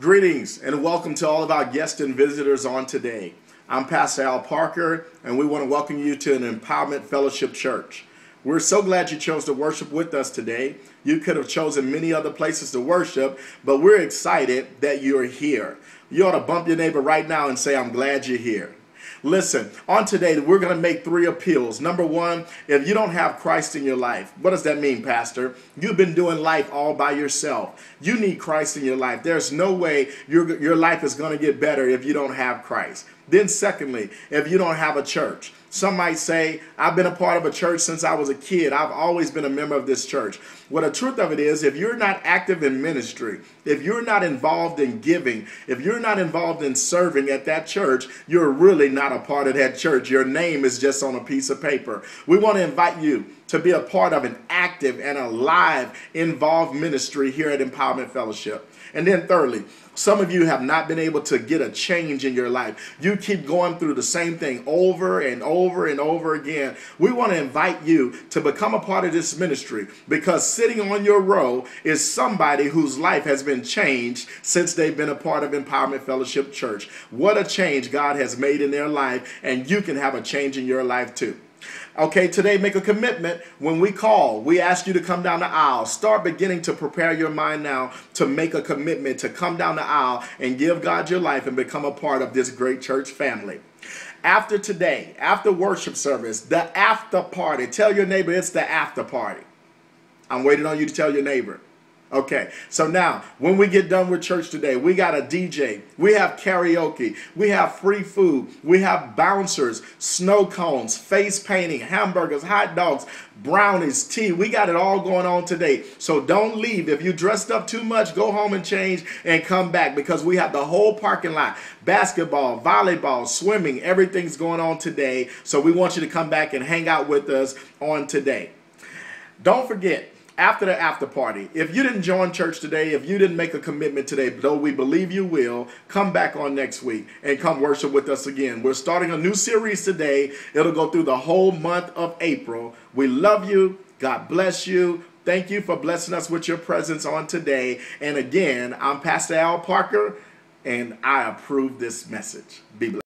Greetings and welcome to all of our guests and visitors on today. I'm Pastor Al Parker, and we want to welcome you to an Empowerment Fellowship Church. We're so glad you chose to worship with us today. You could have chosen many other places to worship, but we're excited that you're here. You ought to bump your neighbor right now and say, "I'm glad you're here." Listen, on today, we're going to make 3 appeals. Number 1, if you don't have Christ in your life, what does that mean, Pastor? You've been doing life all by yourself. You need Christ in your life. There's no way your life is going to get better if you don't have Christ. Then secondly, if you don't have a church. Some might say, I've been a part of a church since I was a kid. I've always been a member of this church. Well, the truth of it is, if you're not active in ministry, if you're not involved in giving, if you're not involved in serving at that church, you're really not a part of that church. Your name is just on a piece of paper. We want to invite you to be a part of an active and alive, involved ministry here at Empowerment Fellowship. And then thirdly, some of you have not been able to get a change in your life. You keep going through the same thing over and over and over again. We want to invite you to become a part of this ministry, because sitting on your row is somebody whose life has been changed since they've been a part of Empowerment Fellowship Church. What a change God has made in their life, and you can have a change in your life too. Okay, today make a commitment. When we call, we ask you to come down the aisle. Start beginning to prepare your mind now to make a commitment to come down the aisle and give God your life and become a part of this great church family. After today, after worship service, the after party. Tell your neighbor it's the after party. I'm waiting on you to tell your neighbor. Okay, so now, when we get done with church today, we got a DJ, we have karaoke, we have free food, we have bouncers, snow cones, face painting, hamburgers, hot dogs, brownies, tea. We got it all going on today. So don't leave. If you dressed up too much, go home and change and come back, because we have the whole parking lot, basketball, volleyball, swimming, everything's going on today. So we want you to come back and hang out with us on today. Don't forget, after the after party, if you didn't join church today, if you didn't make a commitment today, though we believe you will, come back on next week and come worship with us again. We're starting a new series today. It'll go through the whole month of April. We love you. God bless you. Thank you for blessing us with your presence on today. And again, I'm Pastor Al Parker, and I approve this message. Be blessed.